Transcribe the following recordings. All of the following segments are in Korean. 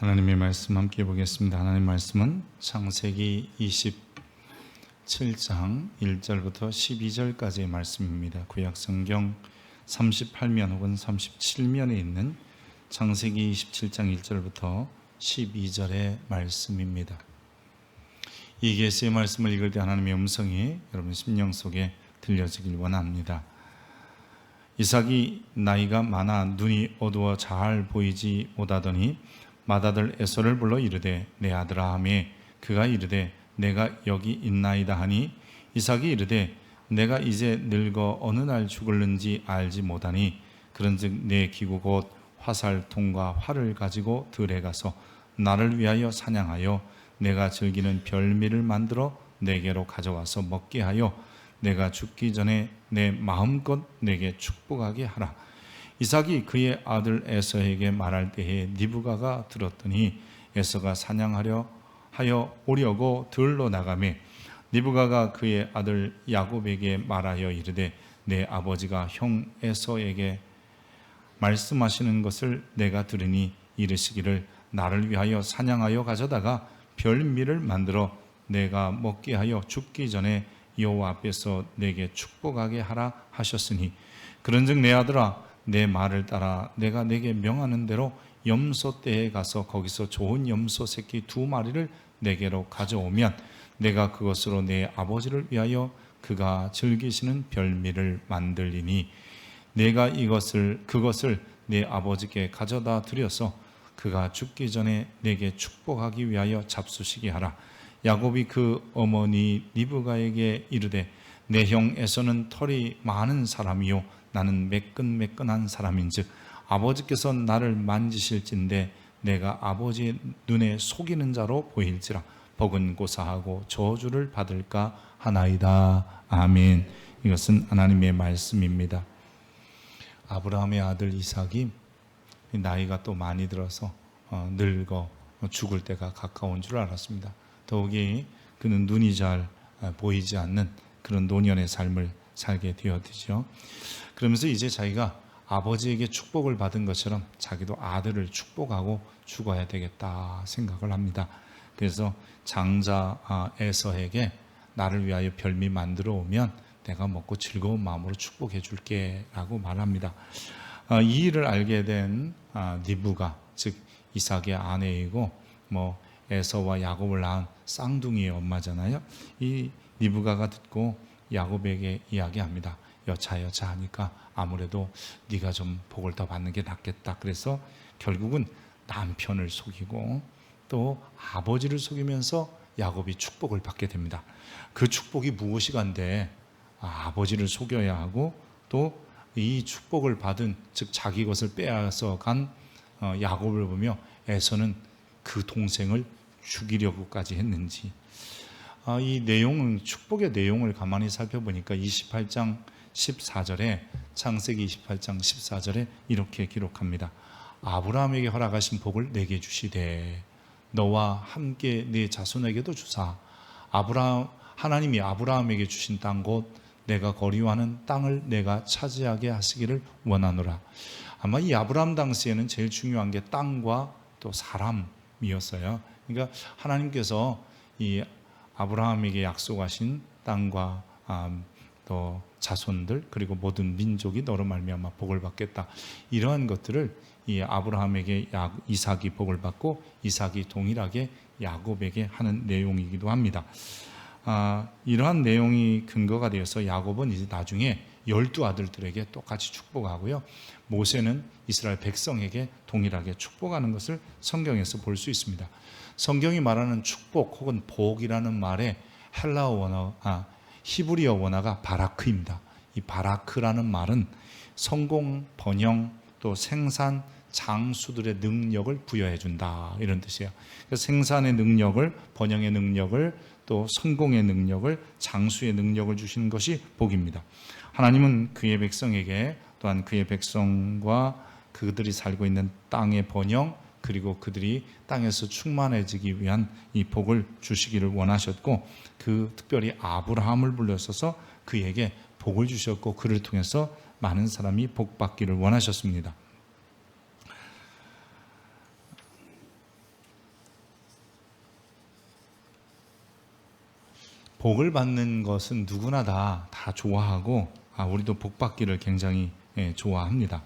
하나님의 말씀 함께 보겠습니다. 하나님의 말씀은 창세기 27장 1절부터 12절까지의 말씀입니다. 구약성경 38면 혹은 37면에 있는 창세기 27장 1절부터 12절의 말씀입니다. 이 계시의 말씀을 읽을 때 하나님의 음성이 여러분 심령 속에 들려지길 원합니다. 이삭이 나이가 많아 눈이 어두워 잘 보이지 못하더니 맏아들 에서를 불러 이르되 내 아들아 하매 그가 이르되 내가 여기 있나이다 하니 이삭이 이르되 내가 이제 늙어 어느 날 죽을는지 알지 못하니 그런즉 내 기구 곧 화살통과 활을 가지고 들에 가서 나를 위하여 사냥하여 내가 즐기는 별미를 만들어 내게로 가져와서 먹게 하여 내가 죽기 전에 내 마음껏 내게 축복하게 하라. 이삭이 그의 아들 에서에게 말할 때에 리브가가 들었더니 에서가 사냥하려 하여 오려고 들로 나가매 리브가가 그의 아들 야곱에게 말하여 이르되 내 아버지가 형 에서에게 말씀하시는 것을 내가 들으니 이르시기를 나를 위하여 사냥하여 가져다가 별미를 만들어 내가 먹게 하여 죽기 전에 여호와 앞에서 내게 축복하게 하라 하셨으니 그런즉 내 아들아 내 말을 따라 내가 내게 명하는 대로 염소떼에 가서 거기서 좋은 염소 새끼 2마리를 내게로 가져오면 내가 그것으로 내 아버지를 위하여 그가 즐기시는 별미를 만들리니 내가 그것을 내 아버지께 가져다 드려서 그가 죽기 전에 내게 축복하기 위하여 잡수시게 하라. 야곱이 그 어머니 리브가에게 이르되 내 형 에서는 털이 많은 사람이요 나는 매끈매끈한 사람인즉 아버지께서 나를 만지실진데 내가 아버지의 눈에 속이는 자로 보일지라 복은 고사하고 저주를 받을까 하나이다. 아멘. 이것은 하나님의 말씀입니다. 아브라함의 아들 이삭이 나이가 또 많이 들어서 늙어 죽을 때가 가까운 줄 알았습니다. 더욱이 그는 눈이 잘 보이지 않는 그런 노년의 삶을 살게 되었죠. 그러면서 이제 자기가 아버지에게 축복을 받은 것처럼 자기도 아들을 축복하고 죽어야 되겠다 생각을 합니다. 그래서 장자 에서에게 나를 위하여 별미 만들어 오면 내가 먹고 즐거운 마음으로 축복해 줄게 라고 말합니다. 이 일을 알게 된 리브가 즉 이삭의 아내이고 에서와 야곱을 낳은 쌍둥이의 엄마잖아요. 이 리브가가 듣고 야곱에게 이야기합니다. 여차 하니까 아무래도 네가 좀 복을 더 받는 게 낫겠다. 그래서 결국은 남편을 속이고 또 아버지를 속이면서 야곱이 축복을 받게 됩니다. 그 축복이 무엇이간데 아버지를 속여야 하고 또 이 축복을 받은 즉 자기 것을 빼앗아 간 야곱을 보며 에서는 그 동생을 죽이려고까지 했는지 이 내용은 축복의 내용을 가만히 살펴보니까 28장 14절에 창세기 28장 14절에 이렇게 기록합니다. 아브라함에게 허락하신 복을 내게 주시되 너와 함께 네 자손에게도 주사 하나님이 아브라함에게 주신 땅 곧 내가 거리와는 땅을 내가 차지하게 하시기를 원하노라. 아마 이 아브라함 당시에는 제일 중요한 게 땅과 또 사람이었어요. 그러니까 하나님께서 이 아브라함에게 약속하신 땅과 또 자손들 그리고 모든 민족이 너로 말미암아 복을 받겠다. 이러한 것들을 이 아브라함에게 이삭이 복을 받고 이삭이 동일하게 야곱에게 하는 내용이기도 합니다. 이러한 내용이 근거가 되어서 야곱은 이제 나중에 12아들들에게 똑같이 축복하고요. 모세는 이스라엘 백성에게 동일하게 축복하는 것을 성경에서 볼 수 있습니다. 성경이 말하는 축복 혹은 복이라는 말의 헬라어 원어, 히브리어 원어가 바라크입니다. 이 바라크라는 말은 성공, 번영, 또 생산, 장수들의 능력을 부여해 준다 이런 뜻이에요. 그래서 생산의 능력을, 번영의 능력을, 또 성공의 능력을, 장수의 능력을 주시는 것이 복입니다. 하나님은 그의 백성에게 또한 그의 백성과 그들이 살고 있는 땅의 번영 그리고 그들이 땅에서 충만해지기 위한 이 복을 주시기를 원하셨고 그 특별히 아브라함을 불러서서 그에게 복을 주셨고 그를 통해서 많은 사람이 복 받기를 원하셨습니다. 복을 받는 것은 누구나 다 좋아하고 우리도 복 받기를 굉장히 좋아합니다.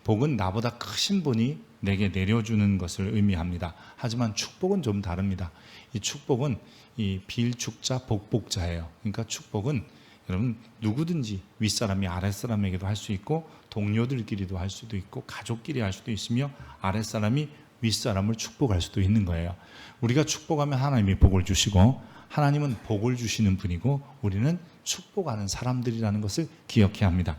복은 나보다 크신 분이 내게 내려주는 것을 의미합니다. 하지만 축복은 좀 다릅니다. 이 축복은 이 빌축자 복복자예요. 그러니까 축복은 여러분 누구든지 윗사람이 아랫사람에게도 할 수 있고 동료들끼리도 할 수도 있고 가족끼리 할 수도 있으며 아랫사람이 윗사람을 축복할 수도 있는 거예요. 우리가 축복하면 하나님이 복을 주시고 하나님은 복을 주시는 분이고 우리는 축복하는 사람들이라는 것을 기억해야 합니다.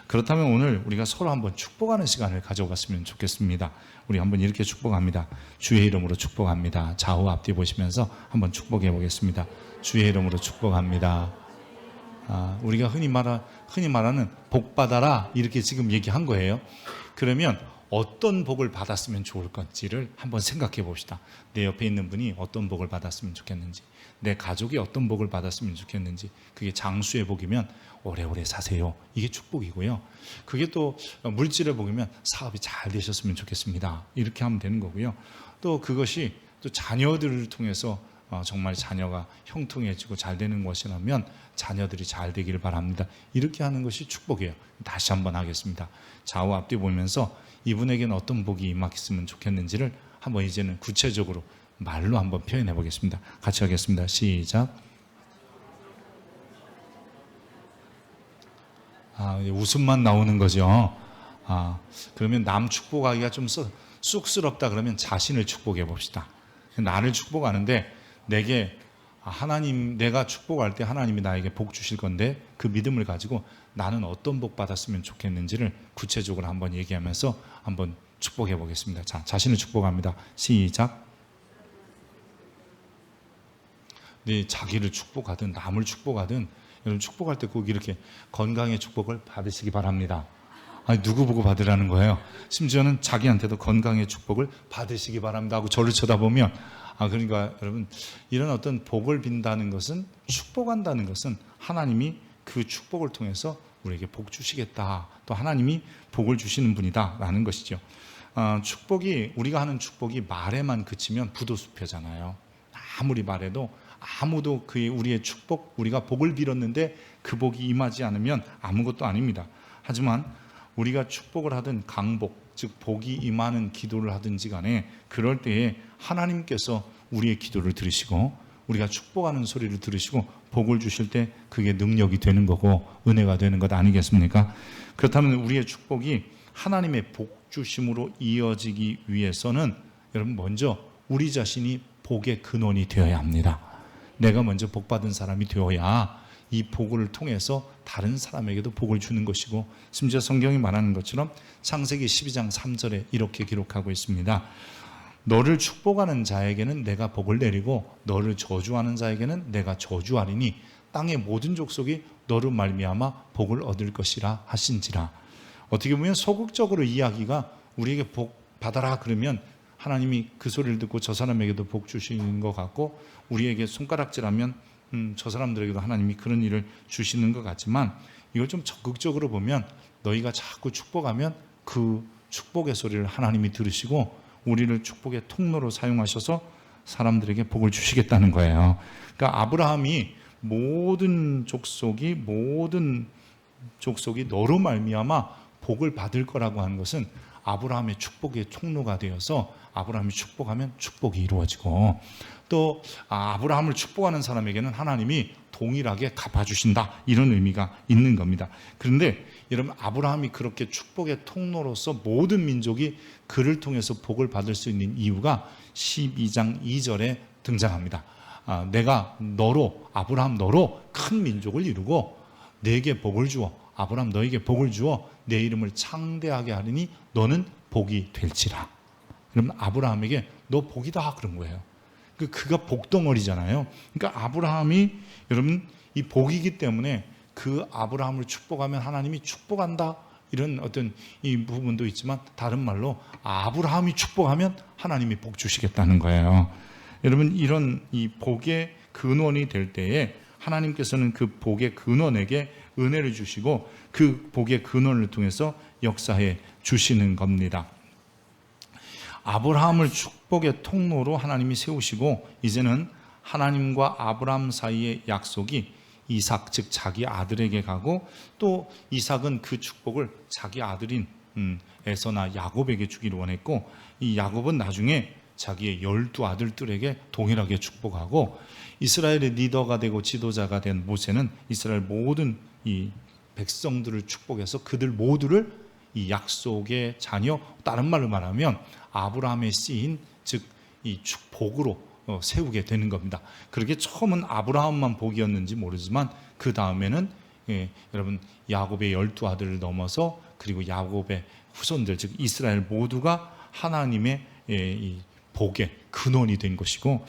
그렇다면 오늘 우리가 서로 한번 축복하는 시간을 가져갔으면 좋겠습니다. 우리 한번 이렇게 축복합니다. 주의 이름으로 축복합니다. 좌우 앞뒤 보시면서 한번 축복해 보겠습니다. 주의 이름으로 축복합니다. 우리가 흔히 말하는 복 받아라 이렇게 지금 얘기한 거예요. 그러면 어떤 복을 받았으면 좋을 건지를 한번 생각해 봅시다. 내 옆에 있는 분이 어떤 복을 받았으면 좋겠는지, 내 가족이 어떤 복을 받았으면 좋겠는지. 그게 장수의 복이면 오래오래 사세요, 이게 축복이고요. 그게 또 물질의 복이면 사업이 잘 되셨으면 좋겠습니다, 이렇게 하면 되는 거고요. 또 그것이 또 자녀들을 통해서 정말 자녀가 형통해지고 잘 되는 것이라면 자녀들이 잘 되기를 바랍니다, 이렇게 하는 것이 축복이에요. 다시 한번 하겠습니다. 좌우 앞뒤 보면서 이분에게는 어떤 복이 임했으면 좋겠는지를 한번 이제는 구체적으로 말로 한번 표현해 보겠습니다. 같이 하겠습니다. 시작. 웃음만 나오는 거죠. 그러면 남 축복하기가 좀 쑥스럽다 그러면 자신을 축복해 봅시다. 나를 축복하는데 내가 축복할 때 하나님이 나에게 복 주실 건데 그 믿음을 가지고 나는 어떤 복 받았으면 좋겠는지를 구체적으로 한번 얘기하면서 한번 축복해 보겠습니다. 자, 자신을 축복합니다. 시작. 네, 자기를 축복하든 남을 축복하든 여러분 축복할 때 꼭 이렇게 건강의 축복을 받으시기 바랍니다. 누구 보고 받으라는 거예요? 심지어는 자기한테도 건강의 축복을 받으시기 바랍니다 하고 저를 쳐다보면 그러니까 여러분 이런 어떤 복을 빈다는 것은, 축복한다는 것은 하나님이 그 축복을 통해서 우리에게 복 주시겠다, 또 하나님이 복을 주시는 분이다 라는 것이죠. 우리가 하는 축복이 말에만 그치면 부도수표잖아요. 아무리 말해도 아무도 우리의 축복, 우리가 복을 빌었는데 그 복이 임하지 않으면 아무것도 아닙니다. 하지만 우리가 축복을 하든 강복, 즉 복이 임하는 기도를 하든지 간에 그럴 때에 하나님께서 우리의 기도를 들으시고 우리가 축복하는 소리를 들으시고 복을 주실 때 그게 능력이 되는 거고 은혜가 되는 것 아니겠습니까? 그렇다면 우리의 축복이 하나님의 복 주심으로 이어지기 위해서는 여러분 먼저 우리 자신이 복의 근원이 되어야 합니다. 내가 먼저 복 받은 사람이 되어야 이 복을 통해서 다른 사람에게도 복을 주는 것이고, 심지어 성경이 말하는 것처럼 창세기 12장 3절에 이렇게 기록하고 있습니다. 너를 축복하는 자에게는 내가 복을 내리고 너를 저주하는 자에게는 내가 저주하리니 땅의 모든 족속이 너로 말미암아 복을 얻을 것이라 하신지라. 어떻게 보면 소극적으로 이야기가 우리에게 복 받아라 그러면 하나님이 그 소리를 듣고 저 사람에게도 복 주시는 것 같고, 우리에게 손가락질하면 저 사람들에게도 하나님이 그런 일을 주시는 것 같지만, 이걸 좀 적극적으로 보면 너희가 자꾸 축복하면 그 축복의 소리를 하나님이 들으시고 우리를 축복의 통로로 사용하셔서 사람들에게 복을 주시겠다는 거예요. 그러니까 아브라함이 모든 족속이 너로 말미암아 복을 받을 거라고 하는 것은 아브라함의 축복의 통로가 되어서 아브라함이 축복하면 축복이 이루어지고, 또 아브라함을 축복하는 사람에게는 하나님이 동일하게 갚아주신다, 이런 의미가 있는 겁니다. 그런데 여러분, 아브라함이 그렇게 축복의 통로로서 모든 민족이 그를 통해서 복을 받을 수 있는 이유가 12장 2절에 등장합니다. 내가 아브라함 너로 큰 민족을 이루고 내게 복을 주어, 아브라함 너에게 복을 주어 내 이름을 창대하게 하리니 너는 복이 될지라. 그러면 아브라함에게 너 복이다 그런 거예요. 그가 복덩어리잖아요. 그러니까 아브라함이, 여러분, 이 복이기 때문에 그 아브라함을 축복하면 하나님이 축복한다, 이런 어떤 이 부분도 있지만, 다른 말로 아브라함이 축복하면 하나님이 복 주시겠다는 거예요. 여러분, 이런 이 복의 근원이 될 때에 하나님께서는 그 복의 근원에게 은혜를 주시고 그 복의 근원을 통해서 역사해 주시는 겁니다. 아브라함을 축복의 통로로 하나님이 세우시고 이제는 하나님과 아브라함 사이의 약속이 이삭, 즉 자기 아들에게 가고, 또 이삭은 그 축복을 자기 아들인 에서나 야곱에게 주기를 원했고, 이 야곱은 나중에 자기의 12아들들에게 동일하게 축복하고, 이스라엘의 리더가 되고 지도자가 된 모세는 이스라엘 모든 이 백성들을 축복해서 그들 모두를 이 약속의 자녀, 다른 말로 말하면 아브라함의 씨인, 즉 이 축복으로 세우게 되는 겁니다. 그렇게 처음은 아브라함만 복이었는지 모르지만 그 다음에는 여러분 야곱의 12아들을 넘어서 그리고 야곱의 후손들, 즉 이스라엘 모두가 하나님의 이 복의 근원이 된 것이고,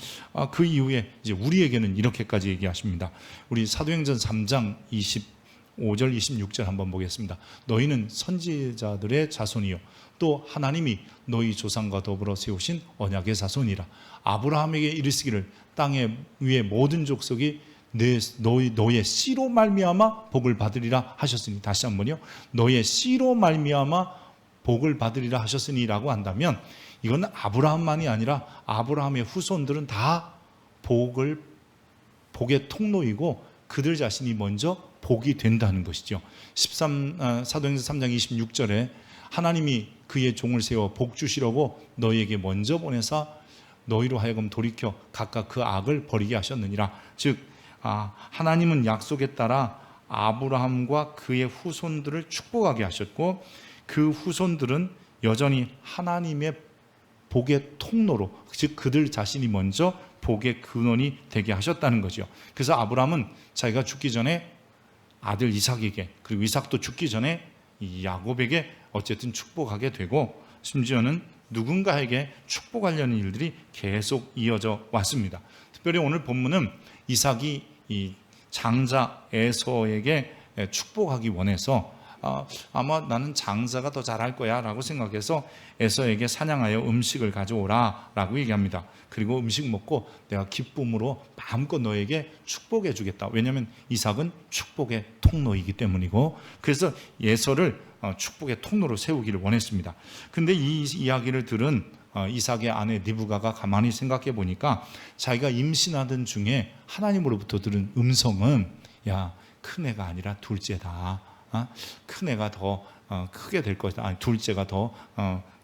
그 이후에 이제 우리에게는 이렇게까지 얘기하십니다. 우리 사도행전 3장 25절 26절 한번 보겠습니다. 너희는 선지자들의 자손이요 또 하나님이 너희 조상과 더불어 세우신 언약의 자손이라. 아브라함에게 이르시기를 땅의 위의 모든 족속이 너의 씨로 말미암아 복을 받으리라 하셨으니, 다시 한번요, 너의 씨로 말미암아 복을 받으리라 하셨으니라고 한다면, 이건 아브라함만이 아니라 아브라함의 후손들은 다 복의 통로이고 그들 자신이 먼저 복이 된다는 것이죠. 사도행전 3장 26절에 하나님이 그의 종을 세워 복 주시려고 너희에게 먼저 보내사 너희로 하여금 돌이켜 각각 그 악을 버리게 하셨느니라. 즉 하나님은 약속에 따라 아브라함과 그의 후손들을 축복하게 하셨고, 그 후손들은 여전히 하나님의 복의 통로로, 즉 그들 자신이 먼저 복의 근원이 되게 하셨다는 거죠. 그래서 아브라함은 자기가 죽기 전에 아들 이삭에게, 그리고 이삭도 죽기 전에 이 야곱에게 어쨌든 축복하게 되고, 심지어는 누군가에게 축복하려는 일들이 계속 이어져 왔습니다. 특별히 오늘 본문은 이삭이 이 장자 에서에게 축복하기 원해서 아마 나는 장자가 더 잘할 거야 라고 생각해서 에서에게 사냥하여 음식을 가져오라 라고 얘기합니다. 그리고 음식 먹고 내가 기쁨으로 마음껏 너에게 축복해 주겠다. 왜냐하면 이삭은 축복의 통로이기 때문이고, 그래서 에서를 축복의 통로로 세우기를 원했습니다. 근데 이 이야기를 들은 이삭의 아내 리브가가 가만히 생각해 보니까 자기가 임신하던 중에 하나님으로부터 들은 음성은, 야, 큰애가 아니라 둘째다. 큰애가 더 크게 될 것이다. 아니, 둘째가 더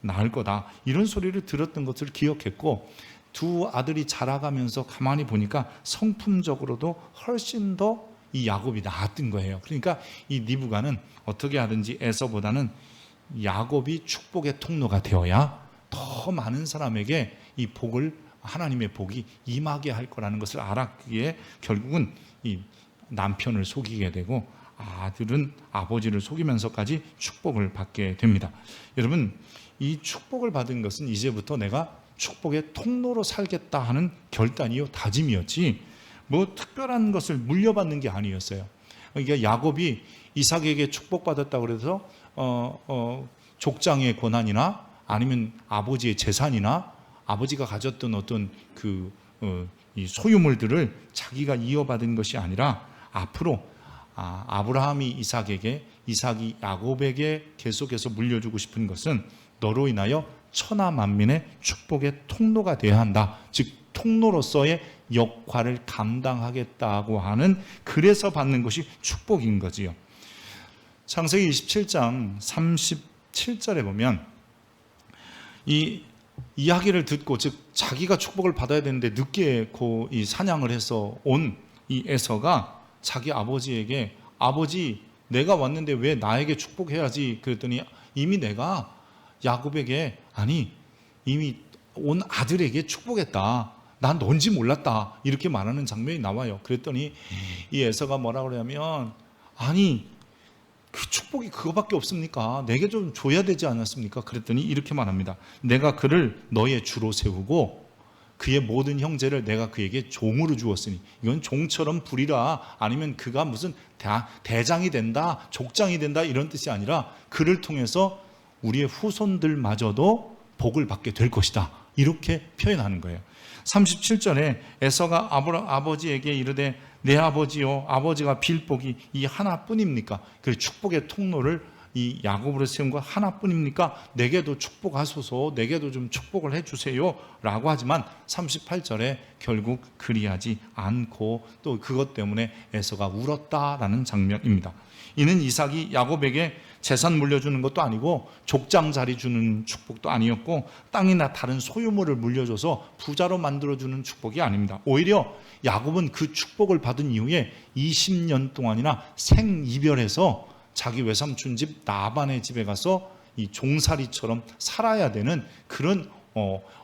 나을 거다. 이런 소리를 들었던 것을 기억했고, 두 아들이 자라가면서 가만히 보니까 성품적으로도 훨씬 더 이 야곱이 나았던 거예요. 그러니까 이 리브가는 어떻게 하든지 에서보다는 야곱이 축복의 통로가 되어야 더 많은 사람에게 이 복을, 하나님의 복이 임하게 할 거라는 것을 알았기에 결국은 이 남편을 속이게 되고, 아들은 아버지를 속이면서까지 축복을 받게 됩니다. 여러분, 이 축복을 받은 것은 이제부터 내가 축복의 통로로 살겠다 하는 결단이요, 다짐이었지 뭐 특별한 것을 물려받는 게 아니었어요. 그러니까 야곱이 이삭에게 축복받았다고 그래서 족장의 권한이나 아니면 아버지의 재산이나 아버지가 가졌던 어떤 이 소유물들을 자기가 이어받은 것이 아니라, 앞으로 아브라함이 이삭에게, 이삭이 야곱에게 계속해서 물려주고 싶은 것은 너로 인하여 천하 만민의 축복의 통로가 되어야 한다. 즉 통로로서의 역할을 감당하겠다고 하는, 그래서 받는 것이 축복인 거지요. 창세기 27장 37절에 보면 이 이야기를 듣고, 즉 자기가 축복을 받아야 되는데 늦게 이 사냥을 해서 온 이 에서가 자기 아버지에게, 아버지 내가 왔는데 왜 나에게 축복해야지 그랬더니, 이미 내가 야곱에게, 아니 이미 온 아들에게 축복했다, 난 넌지 몰랐다, 이렇게 말하는 장면이 나와요. 그랬더니 이 에서가 뭐라 그러냐면, 아니 그 축복이 그거밖에 없습니까? 내게 좀 줘야 되지 않았습니까? 그랬더니 이렇게 말합니다. 내가 그를 너의 주로 세우고 그의 모든 형제를 내가 그에게 종으로 주었으니. 이건 종처럼 부리라, 아니면 그가 무슨 대장이 된다, 족장이 된다, 이런 뜻이 아니라 그를 통해서 우리의 후손들마저도 복을 받게 될 것이다, 이렇게 표현하는 거예요. 37절에 에서가 아버지에게 이르되 내 아버지요, 아버지가 빌 복이 이 하나뿐입니까? 그 축복의 통로를 이 야곱으로 세운 거 하나뿐입니까? 내게도 축복하소서, 내게도 좀 축복을 해주세요 라고 하지만 38절에 결국 그리하지 않고 또 그것 때문에 에서가 울었다라는 장면입니다. 이는 이삭이 야곱에게 재산 물려주는 것도 아니고 족장 자리 주는 축복도 아니었고 땅이나 다른 소유물을 물려줘서 부자로 만들어주는 축복이 아닙니다. 오히려 야곱은 그 축복을 받은 이후에 20년 동안이나 생이별해서 자기 외삼촌 집 라반의 집에 가서 이 종살이처럼 살아야 되는 그런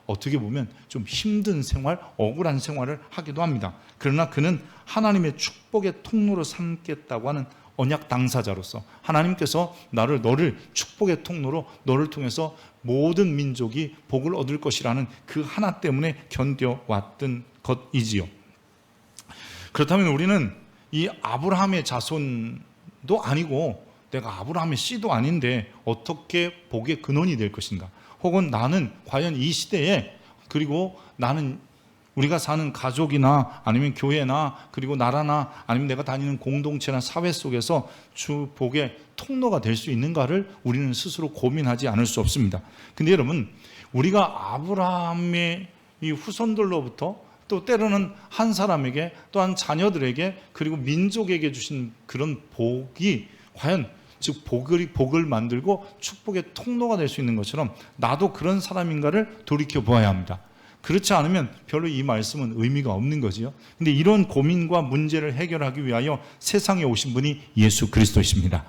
어떻게 보면 좀 힘든 생활, 억울한 생활을 하기도 합니다. 그러나 그는 하나님의 축복의 통로로 삼겠다고 하는 언약 당사자로서 하나님께서 너를 축복의 통로로 너를 통해서 모든 민족이 복을 얻을 것이라는 그 하나 때문에 견뎌왔던 것이지요. 그렇다면 우리는 이 아브라함의 자손도 아니고 내가 아브라함의 씨도 아닌데 어떻게 복의 근원이 될 것인가? 혹은 나는 과연 이 시대에, 그리고 나는 우리가 사는 가족이나 아니면 교회나 그리고 나라나 아니면 내가 다니는 공동체나 사회 속에서 주 복의 통로가 될 수 있는가를 우리는 스스로 고민하지 않을 수 없습니다. 근데 여러분, 우리가 아브라함의 이 후손들로부터 또 때로는 한 사람에게 또한 자녀들에게 그리고 민족에게 주신 그런 복이 과연 즉 복을 만들고 축복의 통로가 될 수 있는 것처럼 나도 그런 사람인가를 돌이켜 보아야 합니다. 그렇지 않으면 별로 이 말씀은 의미가 없는 거지요. 근데 이런 고민과 문제를 해결하기 위하여 세상에 오신 분이 예수 그리스도이십니다.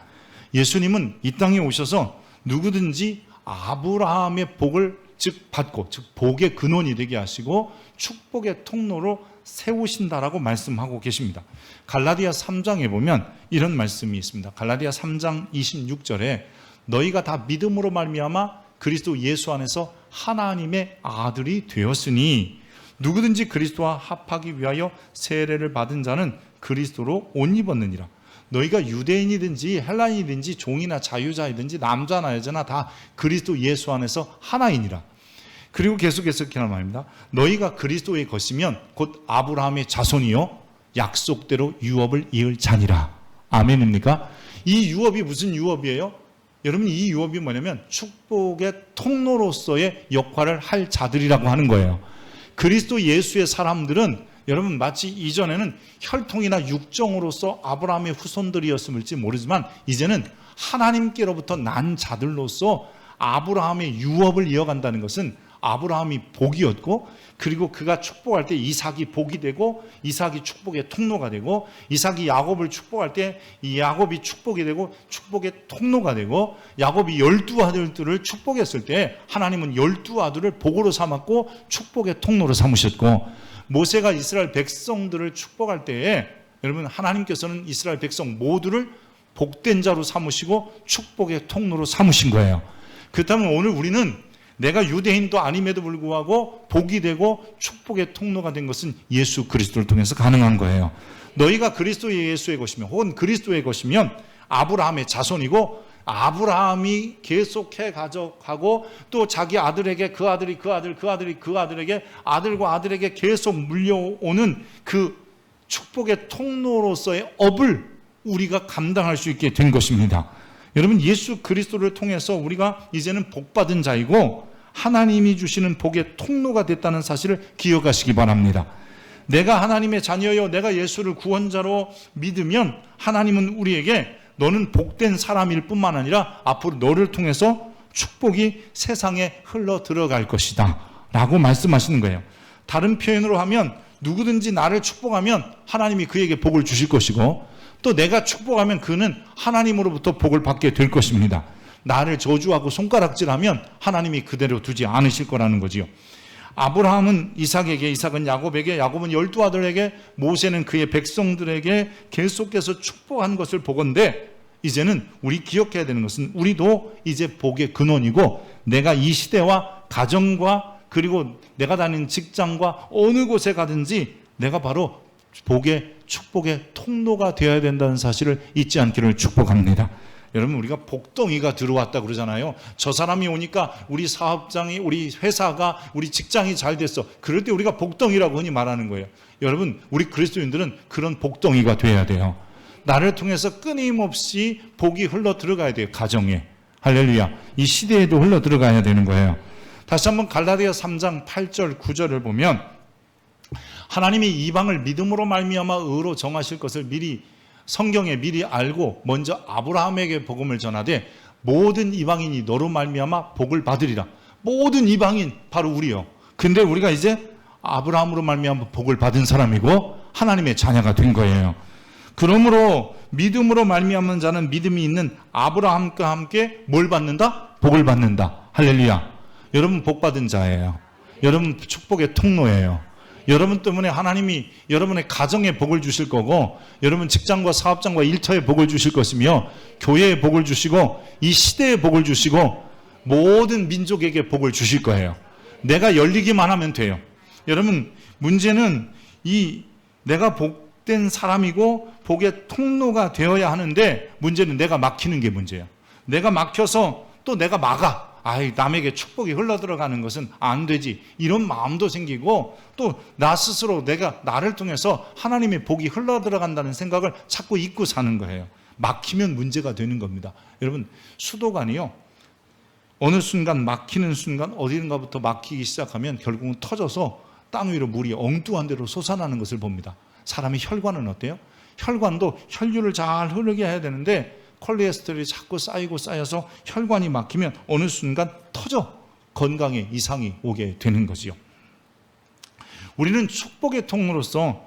예수님은 이 땅에 오셔서 누구든지 아브라함의 복을 즉 받고, 즉 복의 근원이 되게 하시고 축복의 통로로 세우신다라고 말씀하고 계십니다. 갈라디아 3장에 보면 이런 말씀이 있습니다. 갈라디아 3장 26절에 너희가 다 믿음으로 말미암아 그리스도 예수 안에서 하나님의 아들이 되었으니 누구든지 그리스도와 합하기 위하여 세례를 받은 자는 그리스도로 옷 입었느니라. 너희가 유대인이든지 헬라인이든지 종이나 자유자이든지 남자나 여자나 다 그리스도 예수 안에서 하나이니라. 그리고 계속해서 이렇게 하는 말입니다. 너희가 그리스도의 것이면 곧 아브라함의 자손이요 약속대로 유업을 이을 자니라. 아멘입니까? 이 유업이 무슨 유업이에요? 여러분, 이 유업이 뭐냐면 축복의 통로로서의 역할을 할 자들이라고 하는 거예요. 그리스도 예수의 사람들은 여러분 마치 이전에는 혈통이나 육정으로서 아브라함의 후손들이었을지 모르지만 이제는 하나님께로부터 난 자들로서 아브라함의 유업을 이어간다는 것은 아브라함이 복이었고 그리고 그가 축복할 때 이삭이 복이 되고 이삭이 축복의 통로가 되고 이삭이 야곱을 축복할 때 이 야곱이 축복이 되고 축복의 통로가 되고 야곱이 12아들들을 축복했을 때 하나님은 12아들을 복으로 삼았고 축복의 통로로 삼으셨고 모세가 이스라엘 백성들을 축복할 때에 여러분 하나님께서는 이스라엘 백성 모두를 복된 자로 삼으시고 축복의 통로로 삼으신 거예요. 그렇다면 오늘 우리는 내가 유대인도 아님에도 불구하고 복이 되고 축복의 통로가 된 것은 예수 그리스도를 통해서 가능한 거예요. 너희가 그리스도의 예수의 것이면 혹은 그리스도의 것이면 아브라함의 자손이고 아브라함이 계속해 가져가고 또 자기 아들에게 그 아들이 그 아들 그 아들이 그 아들에게 아들과 아들에게 계속 물려오는 그 축복의 통로로서의 업을 우리가 감당할 수 있게 된 것입니다. 여러분 예수 그리스도를 통해서 우리가 이제는 복받은 자이고 하나님이 주시는 복의 통로가 됐다는 사실을 기억하시기 바랍니다. 내가 하나님의 자녀여 내가 예수를 구원자로 믿으면 하나님은 우리에게 너는 복된 사람일 뿐만 아니라 앞으로 너를 통해서 축복이 세상에 흘러 들어갈 것이다 라고 말씀하시는 거예요. 다른 표현으로 하면 누구든지 나를 축복하면 하나님이 그에게 복을 주실 것이고 또 내가 축복하면 그는 하나님으로부터 복을 받게 될 것입니다. 나를 저주하고 손가락질하면 하나님이 그대로 두지 않으실 거라는 거지요. 아브라함은 이삭에게, 이삭은 야곱에게, 야곱은 12아들에게, 모세는 그의 백성들에게 계속해서 축복한 것을 보건대 이제는 우리 기억해야 되는 것은 우리도 이제 복의 근원이고 내가 이 시대와 가정과 그리고 내가 다니는 직장과 어느 곳에 가든지 내가 바로 복의 축복의 통로가 되어야 된다는 사실을 잊지 않기를 축복합니다. 여러분 우리가 복덩이가 들어왔다 그러잖아요. 저 사람이 오니까 우리 사업장이 우리 회사가 우리 직장이 잘 됐어. 그럴 때 우리가 복덩이라고 흔히 말하는 거예요. 여러분 우리 그리스도인들은 그런 복덩이가 돼야 돼요. 나를 통해서 끊임없이 복이 흘러 들어가야 돼요. 가정에. 할렐루야. 이 시대에도 흘러 들어가야 되는 거예요. 다시 한번 갈라디아 3장 8절 9절을 보면 하나님이 이방을 믿음으로 말미암아 의로 정하실 것을 미리 성경에 미리 알고 먼저 아브라함에게 복음을 전하되 모든 이방인이 너로 말미암아 복을 받으리라. 모든 이방인 바로 우리요. 근데 우리가 이제 아브라함으로 말미암아 복을 받은 사람이고 하나님의 자녀가 된 거예요. 그러므로 믿음으로 말미암는 자는 믿음이 있는 아브라함과 함께 뭘 받는다? 복을 받는다. 할렐루야. 여러분 복 받은 자예요. 여러분 축복의 통로예요. 여러분 때문에 하나님이 여러분의 가정에 복을 주실 거고 여러분 직장과 사업장과 일터에 복을 주실 것이며 교회에 복을 주시고 이 시대에 복을 주시고 모든 민족에게 복을 주실 거예요. 내가 열리기만 하면 돼요. 여러분 문제는 이 내가 복된 사람이고 복의 통로가 되어야 하는데 문제는 내가 막히는 게 문제예요. 내가 막혀서 또 내가 막아. 남에게 축복이 흘러들어가는 것은 안 되지. 이런 마음도 생기고 또 나 스스로 내가 나를 통해서 하나님의 복이 흘러들어간다는 생각을 자꾸 잊고 사는 거예요. 막히면 문제가 되는 겁니다. 여러분 수도관이요. 어느 순간 막히는 순간 어디인가부터 막히기 시작하면 결국은 터져서 땅 위로 물이 엉뚱한 대로 솟아나는 것을 봅니다. 사람의 혈관은 어때요? 혈관도 혈류를 잘 흐르게 해야 되는데 콜레스테롤이 자꾸 쌓이고 쌓여서 혈관이 막히면 어느 순간 터져 건강에 이상이 오게 되는 거지요. 우리는 축복의 통로로서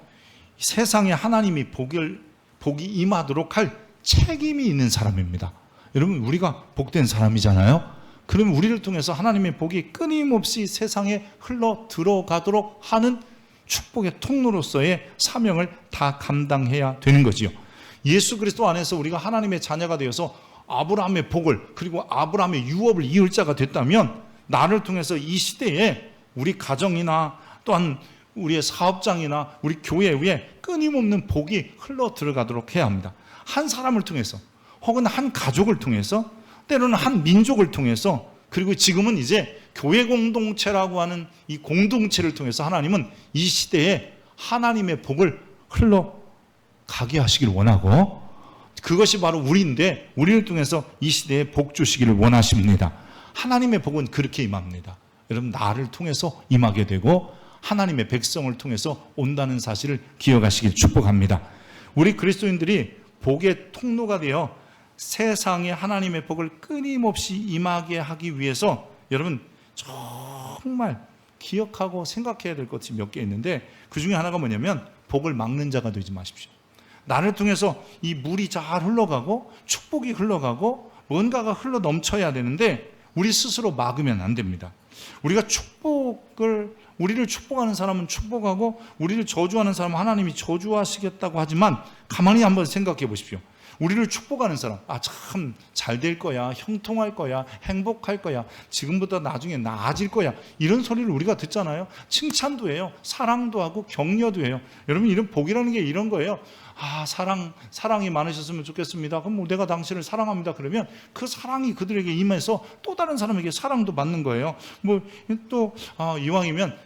세상에 하나님이 복이 임하도록 할 책임이 있는 사람입니다. 여러분 우리가 복된 사람이잖아요. 그러면 우리를 통해서 하나님의 복이 끊임없이 세상에 흘러 들어가도록 하는 축복의 통로로서의 사명을 다 감당해야 되는 거지요. 예수 그리스도 안에서 우리가 하나님의 자녀가 되어서 아브라함의 복을 그리고 아브라함의 유업을 이을 자가 됐다면 나를 통해서 이 시대에 우리 가정이나 또한 우리의 사업장이나 우리 교회 위에 끊임없는 복이 흘러 들어가도록 해야 합니다. 한 사람을 통해서 혹은 한 가족을 통해서 때로는 한 민족을 통해서 그리고 지금은 이제 교회 공동체라고 하는 이 공동체를 통해서 하나님은 이 시대에 하나님의 복을 흘러가게 하시길 원하고 그것이 바로 우리인데 우리를 통해서 이 시대에 복 주시기를 원하십니다. 하나님의 복은 그렇게 임합니다. 여러분 나를 통해서 임하게 되고 하나님의 백성을 통해서 온다는 사실을 기억하시길 축복합니다. 우리 그리스도인들이 복의 통로가 되어 세상에 하나님의 복을 끊임없이 임하게 하기 위해서 여러분 정말 기억하고 생각해야 될 것이 몇 개 있는데 그 중에 하나가 뭐냐면 복을 막는 자가 되지 마십시오. 나를 통해서 이 물이 잘 흘러가고 축복이 흘러가고 뭔가가 흘러 넘쳐야 되는데 우리 스스로 막으면 안 됩니다. 우리가 우리를 축복하는 사람은 축복하고 우리를 저주하는 사람은 하나님이 저주하시겠다고 하지만 가만히 한번 생각해 보십시오. 우리를 축복하는 사람, 참 잘 될 거야, 형통할 거야, 행복할 거야, 지금보다 나중에 나아질 거야, 이런 소리를 우리가 듣잖아요. 칭찬도 해요, 사랑도 하고 격려도 해요. 여러분 이런 복이라는 게 이런 거예요. 사랑이 많으셨으면 좋겠습니다. 그럼 내가 당신을 사랑합니다. 그러면 그 사랑이 그들에게 임해서 또 다른 사람에게 사랑도 받는 거예요. 이왕이면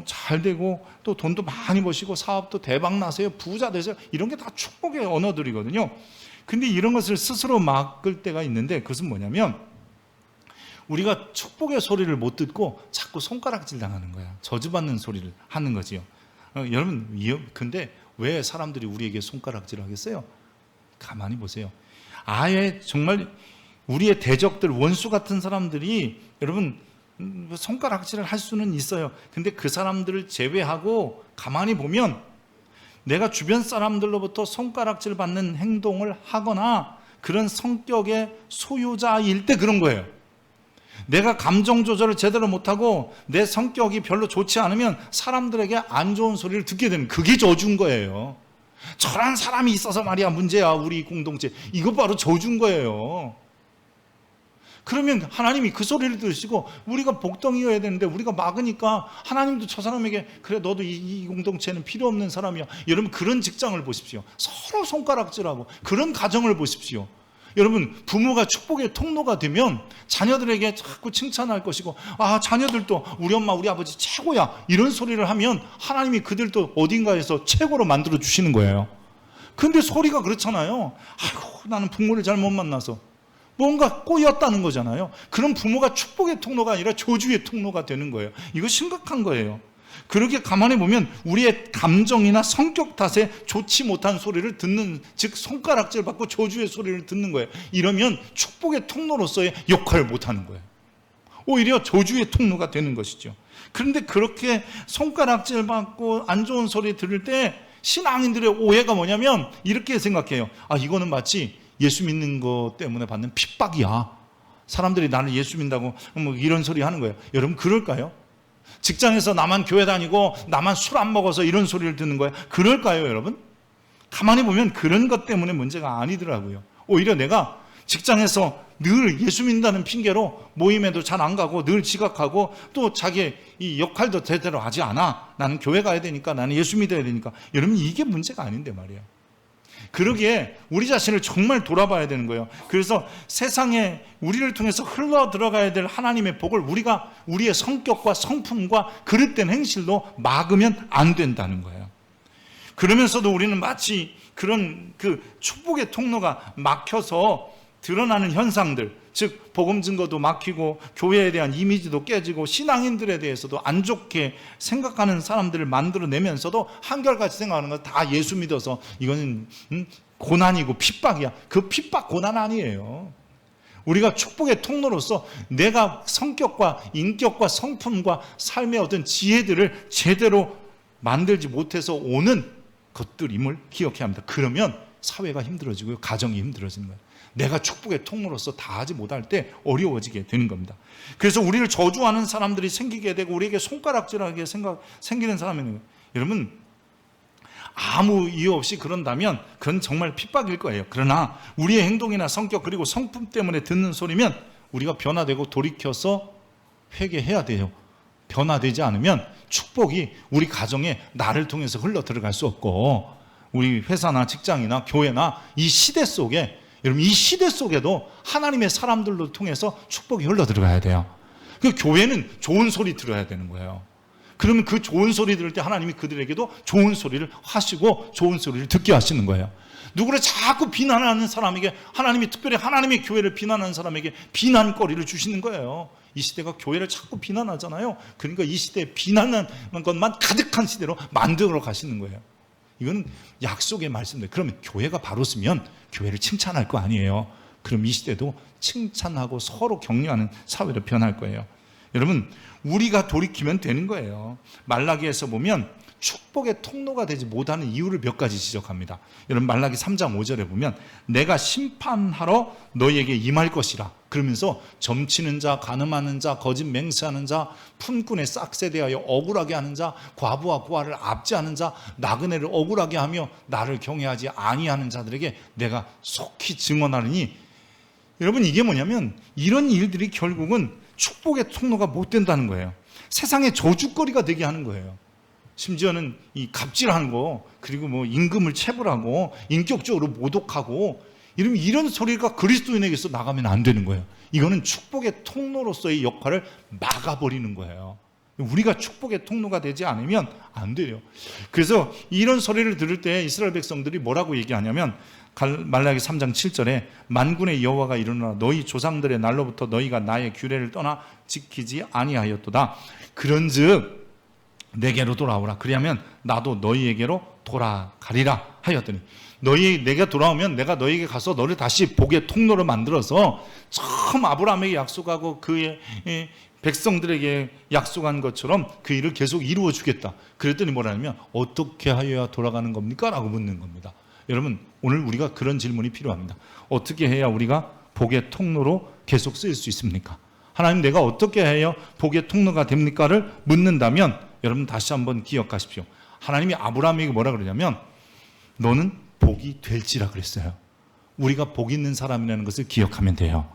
잘 되고 또 돈도 많이 버시고 사업도 대박 나세요, 부자 되세요. 이런 게 다 축복의 언어들이거든요. 근데 이런 것을 스스로 막을 때가 있는데 그것은 뭐냐면 우리가 축복의 소리를 못 듣고 자꾸 손가락질 당하는 거야. 저주받는 소리를 하는 거지요. 여러분 근데 왜 사람들이 우리에게 손가락질을 하겠어요? 가만히 보세요. 아예 정말 우리의 대적들 원수 같은 사람들이 여러분 손가락질을 할 수는 있어요. 근데 그 사람들을 제외하고 가만히 보면 내가 주변 사람들로부터 손가락질 받는 행동을 하거나 그런 성격의 소유자일 때 그런 거예요. 내가 감정 조절을 제대로 못하고 내 성격이 별로 좋지 않으면 사람들에게 안 좋은 소리를 듣게 되는 그게 저주인 거예요. 저런 사람이 있어서 말이야 문제야 우리 공동체. 이거 바로 저주인 거예요. 그러면 하나님이 그 소리를 들으시고 우리가 복덩이여야 되는데 우리가 막으니까 하나님도 저 사람에게 그래 너도 이 공동체는 필요 없는 사람이야. 여러분 그런 직장을 보십시오. 서로 손가락질하고 그런 가정을 보십시오. 여러분 부모가 축복의 통로가 되면 자녀들에게 자꾸 칭찬할 것이고 자녀들도 우리 엄마 우리 아버지 최고야 이런 소리를 하면 하나님이 그들도 어딘가에서 최고로 만들어 주시는 거예요. 근데 소리가 그렇잖아요. 아이고, 나는 부모를 잘못 만나서. 뭔가 꼬였다는 거잖아요. 그런 부모가 축복의 통로가 아니라 저주의 통로가 되는 거예요. 이거 심각한 거예요. 그렇게 가만히 보면 우리의 감정이나 성격 탓에 좋지 못한 소리를 듣는, 즉 손가락질 받고 저주의 소리를 듣는 거예요. 이러면 축복의 통로로서의 역할을 못하는 거예요. 오히려 저주의 통로가 되는 것이죠. 그런데 그렇게 손가락질 받고 안 좋은 소리 들을 때 신앙인들의 오해가 뭐냐면 이렇게 생각해요. 아, 이거는 마치 예수 믿는 것 때문에 받는 핍박이야. 사람들이 나를 예수 믿는다고 뭐 이런 소리 하는 거예요. 여러분, 그럴까요? 직장에서 나만 교회 다니고 나만 술 안 먹어서 이런 소리를 듣는 거예요. 그럴까요, 여러분? 가만히 보면 그런 것 때문에 문제가 아니더라고요. 오히려 내가 직장에서 늘 예수 믿는다는 핑계로 모임에도 잘 안 가고 늘 지각하고 또 자기 이 역할도 제대로 하지 않아. 나는 교회 가야 되니까, 나는 예수 믿어야 되니까. 여러분, 이게 문제가 아닌데 말이에요. 그러기에 우리 자신을 정말 돌아봐야 되는 거예요. 그래서 세상에 우리를 통해서 흘러 들어가야 될 하나님의 복을 우리가 우리의 성격과 성품과 그릇된 행실로 막으면 안 된다는 거예요. 그러면서도 우리는 마치 그런 그 축복의 통로가 막혀서 드러나는 현상들, 즉 복음 증거도 막히고 교회에 대한 이미지도 깨지고 신앙인들에 대해서도 안 좋게 생각하는 사람들을 만들어내면서도 한결같이 생각하는 건 다 예수 믿어서 이거는 고난이고 핍박이야. 그 핍박 고난 아니에요. 우리가 축복의 통로로서 내가 성격과 인격과 성품과 삶의 어떤 지혜들을 제대로 만들지 못해서 오는 것들임을 기억해야 합니다. 그러면 사회가 힘들어지고요, 가정이 힘들어지는 거예요. 내가 축복의 통로로서 다 하지 못할 때 어려워지게 되는 겁니다. 그래서 우리를 저주하는 사람들이 생기게 되고 우리에게 손가락질하게 생기는 사람이, 여러분, 아무 이유 없이 그런다면 그건 정말 핍박일 거예요. 그러나 우리의 행동이나 성격 그리고 성품 때문에 듣는 소리면 우리가 변화되고 돌이켜서 회개해야 돼요. 변화되지 않으면 축복이 우리 가정에 나를 통해서 흘러 들어갈 수 없고, 우리 회사나 직장이나 교회나 이 시대 속에, 여러분, 이 시대 속에도 하나님의 사람들로 통해서 축복이 흘러 들어가야 돼요. 그 교회는 좋은 소리 들어야 되는 거예요. 그러면 그 좋은 소리 들을 때 하나님이 그들에게도 좋은 소리를 하시고 좋은 소리를 듣게 하시는 거예요. 누구를 자꾸 비난하는 사람에게 하나님이, 특별히 하나님의 교회를 비난하는 사람에게 비난거리를 주시는 거예요. 이 시대가 교회를 자꾸 비난하잖아요. 그러니까 이 시대에 비난하는 것만 가득한 시대로 만들어 가시는 거예요. 이건 약속의 말씀들. 그러면 교회가 바로 서면 교회를 칭찬할 거 아니에요. 그럼 이 시대도 칭찬하고 서로 격려하는 사회로 변할 거예요. 여러분, 우리가 돌이키면 되는 거예요. 말라기에서 보면 축복의 통로가 되지 못하는 이유를 몇 가지 지적합니다. 여러분, 말라기 3장 5절에 보면 내가 심판하러 너희에게 임할 것이라. 그러면서 점치는 자, 간음하는 자, 거짓 맹세하는 자, 품꾼의 싹새 대하여 억울하게 하는 자, 과부와 고아를 압제하는 자, 나그네를 억울하게 하며 나를 경외하지 아니하는 자들에게 내가 속히 증언하느니. 여러분, 이게 뭐냐면 이런 일들이 결국은 축복의 통로가 못 된다는 거예요. 세상의 저주거리가 되게 하는 거예요. 심지어는 이 갑질하는 거, 그리고 뭐 임금을 체불하고 인격적으로 모독하고 이런 소리가 그리스도인에게서 나가면 안 되는 거예요. 이거는 축복의 통로로서의 역할을 막아버리는 거예요. 우리가 축복의 통로가 되지 않으면 안 돼요. 그래서 이런 소리를 들을 때 이스라엘 백성들이 뭐라고 얘기하냐면 말라기 3장 7절에 만군의 여호와가 이르노라 너희 조상들의 날로부터 너희가 나의 규례를 떠나 지키지 아니하였도다. 그런즉 내게로 돌아오라. 그리하면 나도 너희에게로 돌아가리라 하였더니, 내가 돌아오면 내가 너희에게 가서 너를 다시 복의 통로로 만들어서 처음 아브라함에게 약속하고 그의 백성들에게 약속한 것처럼 그 일을 계속 이루어 주겠다. 그랬더니 뭐라냐면 어떻게 하여야 돌아가는 겁니까? 라고 묻는 겁니다. 여러분, 오늘 우리가 그런 질문이 필요합니다. 어떻게 해야 우리가 복의 통로로 계속 쓰일 수 있습니까? 하나님, 내가 어떻게 해야 복의 통로가 됩니까?를 묻는다면 여러분 다시 한번 기억하십시오. 하나님이 아브라함에게 뭐라 그러냐면 너는 복이 될지라 그랬어요. 우리가 복 있는 사람이라는 것을 기억하면 돼요.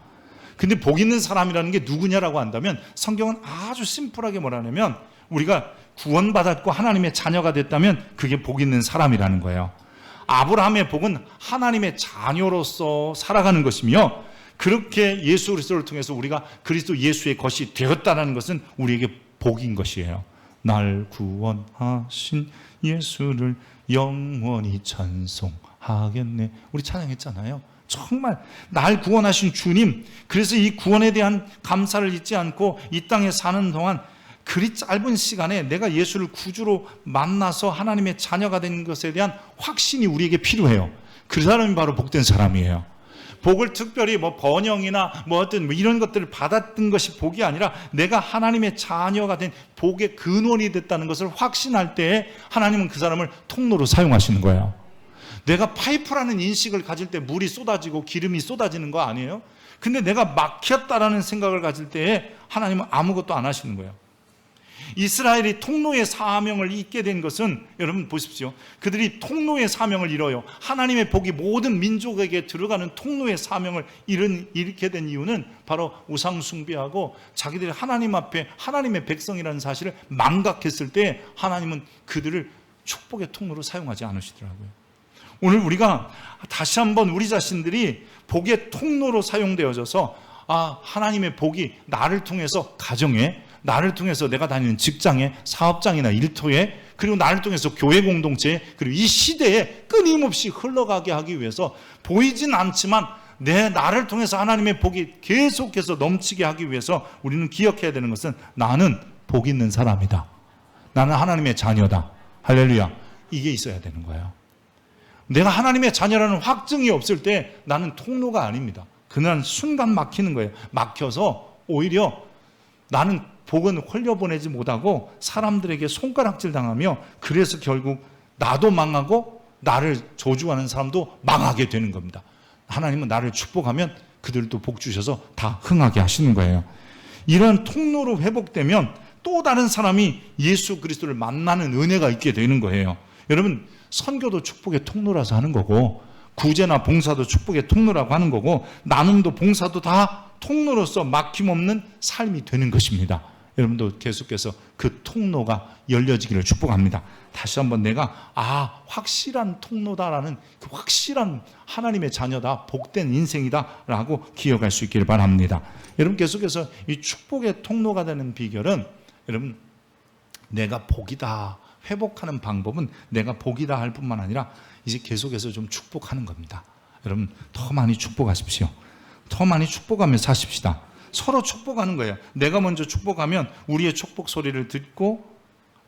근데 복 있는 사람이라는 게 누구냐라고 한다면 성경은 아주 심플하게 뭐라 하냐면 우리가 구원받았고 하나님의 자녀가 됐다면 그게 복 있는 사람이라는 거예요. 아브라함의 복은 하나님의 자녀로서 살아가는 것이며, 그렇게 예수 그리스도를 통해서 우리가 그리스도 예수의 것이 되었다는 것은 우리에게 복인 것이에요. 날 구원하신 예수를 영원히 찬송하리라. 하겠네. 우리 찬양했잖아요. 정말 날 구원하신 주님, 그래서 이 구원에 대한 감사를 잊지 않고 이 땅에 사는 동안 그리 짧은 시간에 내가 예수를 구주로 만나서 하나님의 자녀가 된 것에 대한 확신이 우리에게 필요해요. 그 사람이 바로 복된 사람이에요. 복을 특별히 번영이나 어떤 이런 것들을 받았던 것이 복이 아니라 내가 하나님의 자녀가 된 복의 근원이 됐다는 것을 확신할 때에 하나님은 그 사람을 통로로 사용하시는 거예요. 내가 파이프라는 인식을 가질 때 물이 쏟아지고 기름이 쏟아지는 거 아니에요? 근데 내가 막혔다라는 생각을 가질 때에 하나님은 아무것도 안 하시는 거예요. 이스라엘이 통로의 사명을 잊게 된 것은, 여러분 보십시오, 그들이 통로의 사명을 잃어요. 하나님의 복이 모든 민족에게 들어가는 통로의 사명을 잃게 된 이유는 바로 우상 숭배하고 자기들이 하나님 앞에 하나님의 백성이라는 사실을 망각했을 때 하나님은 그들을 축복의 통로로 사용하지 않으시더라고요. 오늘 우리가 다시 한번 우리 자신들이 복의 통로로 사용되어져서 하나님의 복이 나를 통해서 가정에, 나를 통해서 내가 다니는 직장에, 사업장이나 일터에, 그리고 나를 통해서 교회 공동체에, 그리고 이 시대에 끊임없이 흘러가게 하기 위해서 보이진 않지만 나를 통해서 하나님의 복이 계속해서 넘치게 하기 위해서 우리는 기억해야 되는 것은 나는 복 있는 사람이다. 나는 하나님의 자녀다. 할렐루야. 이게 있어야 되는 거예요. 내가 하나님의 자녀라는 확증이 없을 때 나는 통로가 아닙니다. 그날 순간 막히는 거예요. 막혀서 오히려 나는 복은 흘려보내지 못하고 사람들에게 손가락질 당하며, 그래서 결국 나도 망하고 나를 저주하는 사람도 망하게 되는 겁니다. 하나님은 나를 축복하면 그들도 복 주셔서 다 흥하게 하시는 거예요. 이런 통로로 회복되면 또 다른 사람이 예수 그리스도를 만나는 은혜가 있게 되는 거예요. 여러분, 선교도 축복의 통로라서 하는 거고, 구제나 봉사도 축복의 통로라고 하는 거고, 나눔도 봉사도 다 통로로서 막힘없는 삶이 되는 것입니다. 여러분도 계속해서 그 통로가 열려지기를 축복합니다. 다시 한번 내가 확실한 통로다라는, 그 확실한 하나님의 자녀다, 복된 인생이다라고 기억할 수 있기를 바랍니다. 여러분, 계속해서 이 축복의 통로가 되는 비결은, 여러분, 내가 복이다, 회복하는 방법은 내가 복이다 할 뿐만 아니라 이제 계속해서 좀 축복하는 겁니다. 여러분, 더 많이 축복하십시오. 더 많이 축복하며 사십시다. 서로 축복하는 거예요. 내가 먼저 축복하면 우리의 축복 소리를 듣고,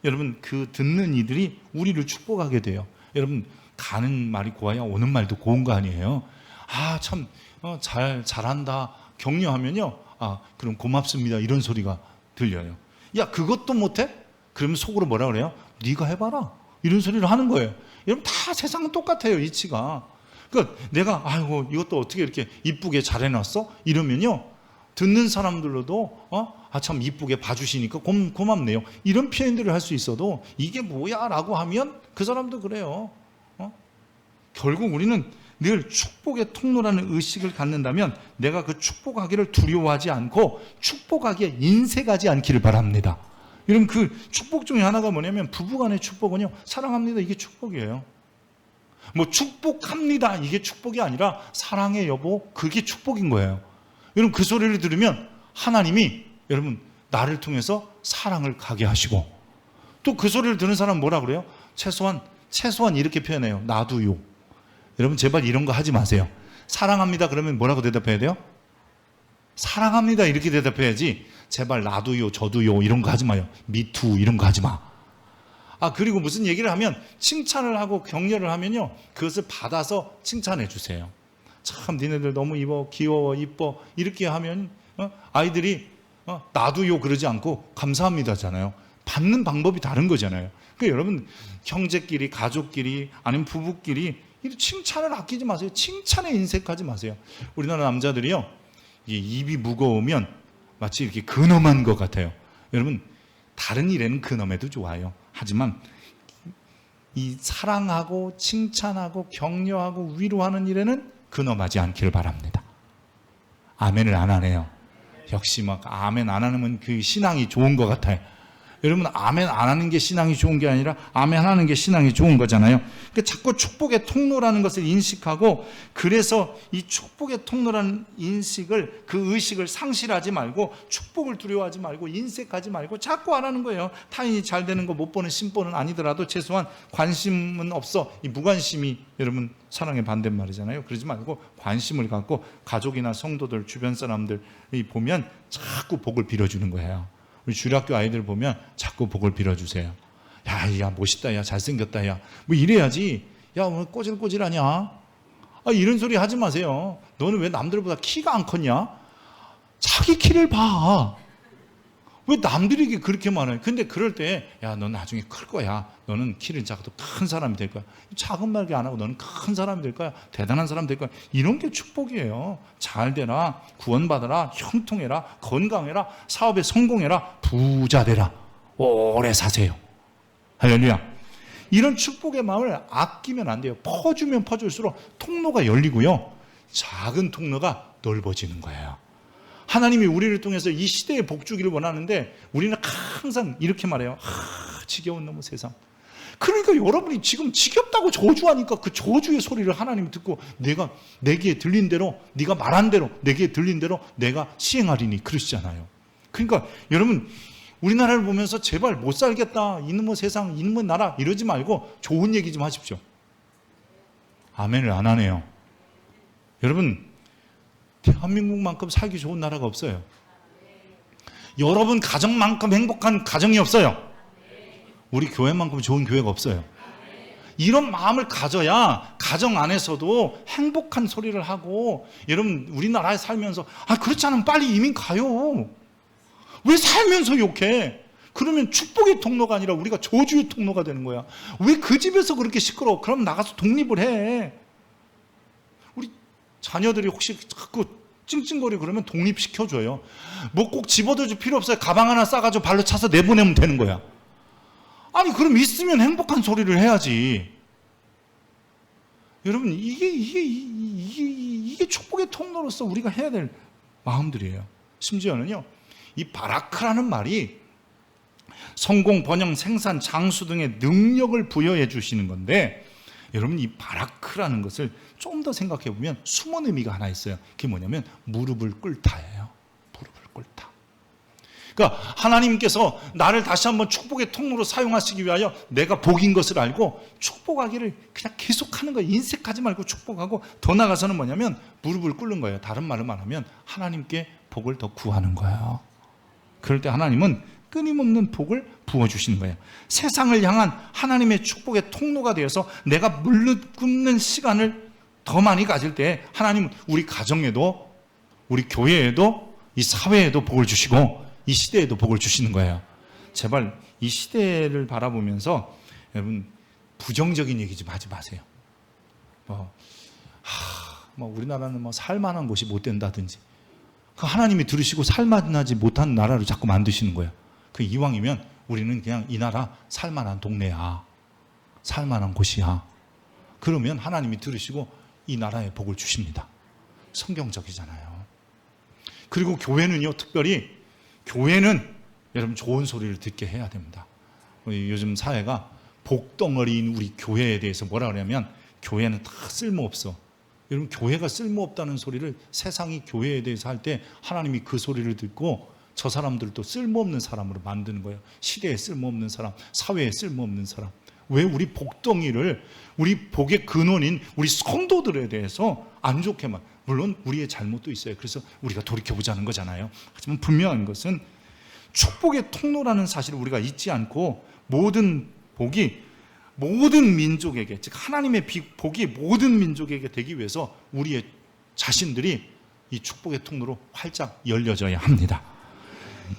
여러분, 그 듣는 이들이 우리를 축복하게 돼요. 여러분, 가는 말이 고와야 오는 말도 고운 거 아니에요? 참 잘한다 격려하면요, 그럼 고맙습니다 이런 소리가 들려요. 야, 그것도 못해? 그러면 속으로 뭐라 그래요? 네가 해봐라 이런 소리를 하는 거예요. 여러분, 다 세상은 똑같아요, 이치가. 그러니까 내가 이것도 어떻게 이렇게 이쁘게 잘 해놨어? 이러면요, 듣는 사람들로도 참 이쁘게 봐주시니까 고맙네요 이런 표현들을 할 수 있어도, 이게 뭐야 라고 하면 그 사람도 그래요. 결국 우리는 늘 축복의 통로라는 의식을 갖는다면 내가 그 축복하기를 두려워하지 않고 축복하기에 인색하지 않기를 바랍니다. 여러분, 그 축복 중에 하나가 뭐냐면, 부부간의 축복은요, 사랑합니다 이게 축복이에요. 축복합니다 이게 축복이 아니라 사랑해 여보, 그게 축복인 거예요. 여러분, 그 소리를 들으면 하나님이, 여러분, 나를 통해서 사랑을 가게 하시고, 또 그 소리를 들은 사람은 뭐라 그래요? 최소한 이렇게 표현해요. 나도요. 여러분, 제발 이런 거 하지 마세요. 사랑합니다 그러면 뭐라고 대답해야 돼요? 사랑합니다 이렇게 대답해야지, 제발 나도요 저도요 이런 거 하지 마요. 미투 이런 거 하지 마. 그리고 무슨 얘기를 하면 칭찬을 하고 격려를 하면요, 그것을 받아서 칭찬해 주세요. 참 니네들 너무 귀여워 이뻐 이렇게 하면 아이들이 나도요 그러지 않고 감사합니다잖아요. 받는 방법이 다른 거잖아요. 그러니까 여러분, 형제끼리, 가족끼리, 아니면 부부끼리 칭찬을 아끼지 마세요. 칭찬에 인색하지 마세요. 우리나라 남자들이요, 입이 무거우면 마치 이렇게 근엄한 것 같아요. 여러분, 다른 일에는 근엄해도 좋아요. 하지만 이 사랑하고 칭찬하고 격려하고 위로하는 일에는 근엄하지 않기를 바랍니다. 아멘을 안 하네요. 역시 아멘 안 하면 그 신앙이 좋은 것 같아요. 여러분 아멘 안 하는 게 신앙이 좋은 게 아니라 아멘 하는 게 신앙이 좋은 거잖아요. 그러니까 자꾸 축복의 통로라는 것을 인식하고, 그래서 이 축복의 통로라는 인식을, 그 의식을 상실하지 말고, 축복을 두려워하지 말고 인색하지 말고 자꾸 안 하는 거예요. 타인이 잘 되는 거 못 보는 심보는 아니더라도 최소한 관심은 없어. 이 무관심이 여러분 사랑의 반대말이잖아요. 그러지 말고 관심을 갖고 가족이나 성도들, 주변 사람들이 보면 자꾸 복을 빌어주는 거예요. 우리 주일학교 아이들 보면 자꾸 복을 빌어주세요. 야 멋있다, 야 잘생겼다, 야 뭐 이래야지. 야 뭐 꼬질꼬질하냐? 이런 소리 하지 마세요. 너는 왜 남들보다 키가 안 컸냐? 자기 키를 봐. 왜 남들에게 그렇게 말해? 근데 그럴 때, 야, 넌 나중에 클 거야. 너는 키를 작아도 큰 사람이 될 거야. 작은 말기 안 하고 너는 큰 사람이 될 거야. 대단한 사람 될 거야. 이런 게 축복이에요. 잘 되라, 구원받아라, 형통해라, 건강해라, 사업에 성공해라, 부자 되라, 오래 사세요. 할렐루야. 이런 축복의 마음을 아끼면 안 돼요. 퍼주면 퍼줄수록 통로가 열리고요, 작은 통로가 넓어지는 거예요. 하나님이 우리를 통해서 이 시대에 복 주기를 원하는데 우리는 항상 이렇게 말해요. 지겨운 놈의 세상. 그러니까 여러분이 지금 지겹다고 저주하니까 그 저주의 소리를 하나님이 듣고, 내가 내게 들린 대로, 네가 말한 대로, 내게 들린 대로 내가 시행하리니 그러시잖아요. 그러니까 여러분, 우리나라를 보면서 제발 못 살겠다, 이놈의 세상, 이놈의 나라 이러지 말고 좋은 얘기 좀 하십시오. 아멘을 안 하네요. 여러분, 대한민국만큼 살기 좋은 나라가 없어요. 여러분 가정만큼 행복한 가정이 없어요. 우리 교회만큼 좋은 교회가 없어요. 이런 마음을 가져야 가정 안에서도 행복한 소리를 하고, 여러분 우리나라에 살면서 그렇지 않으면 빨리 이민 가요. 왜 살면서 욕해? 그러면 축복의 통로가 아니라 우리가 저주의 통로가 되는 거야. 왜 그 집에서 그렇게 시끄러워? 그럼 나가서 독립을 해. 우리 자녀들이 혹시 자꾸 찡찡거리고 그러면 독립시켜줘요. 뭐 꼭 집어넣어줄 필요 없어요. 가방 하나 싸가지고 발로 차서 내보내면 되는 거야. 아니 그럼 있으면 행복한 소리를 해야지. 여러분 이게 축복의 통로로서 우리가 해야 될 마음들이에요. 심지어는요, 이 바라크라는 말이 성공, 번영, 생산, 장수 등의 능력을 부여해 주시는 건데, 여러분 이 바라크라는 것을 좀 더 생각해 보면 숨은 의미가 하나 있어요. 그게 뭐냐면 무릎을 꿇다예요. 무릎을 꿇다. 그러니까 하나님께서 나를 다시 한번 축복의 통로로 사용하시기 위하여 내가 복인 것을 알고 축복하기를 그냥 계속하는 거예요. 인색하지 말고 축복하고, 더 나아가서는 뭐냐면 무릎을 꿇는 거예요. 다른 말로 말하면 하나님께 복을 더 구하는 거예요. 그럴 때 하나님은 끊임없는 복을 부어주시는 거예요. 세상을 향한 하나님의 축복의 통로가 되어서 내가 무릎 꿇는 시간을 더 많이 가질 때 하나님은 우리 가정에도, 우리 교회에도, 이 사회에도 복을 주시고 이 시대에도 복을 주시는 거예요. 제발 이 시대를 바라보면서 여러분 부정적인 얘기 좀 하지 마세요. 우리나라는 살만한 곳이 못 된다든지, 그 하나님이 들으시고 살만하지 못한 나라로 자꾸 만드시는 거예요. 그 이왕이면 우리는 그냥 이 나라 살만한 동네야, 살만한 곳이야. 그러면 하나님이 들으시고 이 나라에 복을 주십니다. 성경적이잖아요. 그리고 교회는요, 특별히 교회는 여러분 좋은 소리를 듣게 해야 됩니다. 요즘 사회가 복덩어리인 우리 교회에 대해서 뭐라 그러냐면 교회는 다 쓸모없어. 여러분 교회가 쓸모없다는 소리를 세상이 교회에 대해서 할 때 하나님이 그 소리를 듣고 저 사람들도 쓸모없는 사람으로 만드는 거예요. 시대에 쓸모없는 사람, 사회에 쓸모없는 사람. 왜 우리 복덩이를, 우리 복의 근원인 우리 성도들에 대해서 안 좋게만, 물론 우리의 잘못도 있어요. 그래서 우리가 돌이켜보자는 거잖아요. 하지만 분명한 것은 축복의 통로라는 사실을 우리가 잊지 않고, 모든 복이 모든 민족에게, 즉 하나님의 복이 모든 민족에게 되기 위해서 우리의 자신들이 이 축복의 통로로 활짝 열려져야 합니다.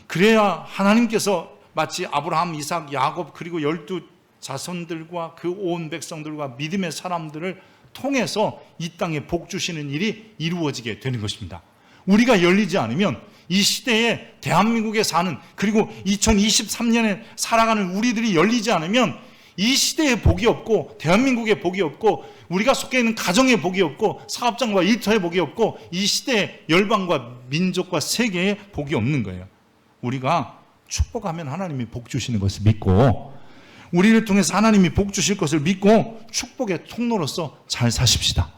그래야 하나님께서 마치 아브라함, 이삭, 야곱 그리고 12 자손들과 그 온 백성들과 믿음의 사람들을 통해서 이 땅에 복 주시는 일이 이루어지게 되는 것입니다. 우리가 열리지 않으면 이 시대에 대한민국에 사는, 그리고 2023년에 살아가는 우리들이 열리지 않으면 이 시대에 복이 없고, 대한민국에 복이 없고, 우리가 속해 있는 가정에 복이 없고, 사업장과 일터에 복이 없고, 이 시대의 열방과 민족과 세계에 복이 없는 거예요. 우리가 축복하면 하나님이 복 주시는 것을 믿고, 우리를 통해서 하나님이 복 주실 것을 믿고 축복의 통로로서 잘 사십시다.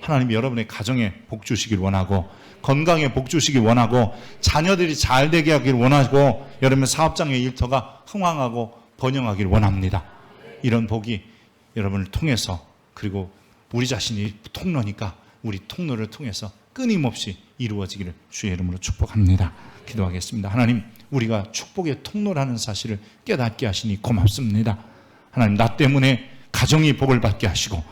하나님이 여러분의 가정에 복 주시길 원하고, 건강에 복 주시길 원하고, 자녀들이 잘 되게 하길 원하고, 여러분의 사업장의 일터가 흥왕하고 번영하길 원합니다. 이런 복이 여러분을 통해서, 그리고 우리 자신이 통로니까 우리 통로를 통해서 끊임없이 이루어지기를 주의 이름으로 축복합니다. 기도하겠습니다. 하나님, 우리가 축복의 통로라는 사실을 깨닫게 하시니 고맙습니다. 하나님, 나 때문에 가정이 복을 받게 하시고,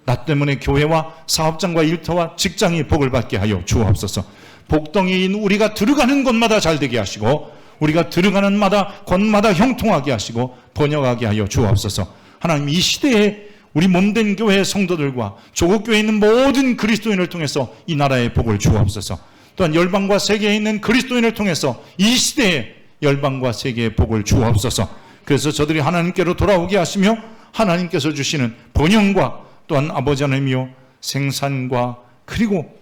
나 때문에 교회와 사업장과 일터와 직장이 복을 받게 하여 주옵소서. 복덩이인 우리가 들어가는 곳마다 잘 되게 하시고, 우리가 들어가는 곳마다 형통하게 하시고 번영하게 하여 주옵소서. 하나님, 이 시대에 우리 몸된 교회 성도들과 조국교회에 있는 모든 그리스도인을 통해서 이 나라의 복을 주옵소서. 또한 열방과 세계에 있는 그리스도인을 통해서 이 시대에 열방과 세계의 복을 주옵소서. 그래서 저들이 하나님께로 돌아오게 하시며 하나님께서 주시는 번영과 또한 아버지 하나님이여 생산과 그리고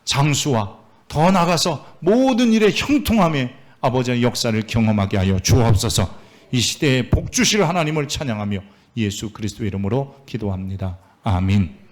장수와 더 나아가서 모든 일의 형통함에 아버지의 역사를 경험하게 하여 주옵소서. 이 시대에 복 주실 하나님을 찬양하며 예수 그리스도의 이름으로 기도합니다. 아멘.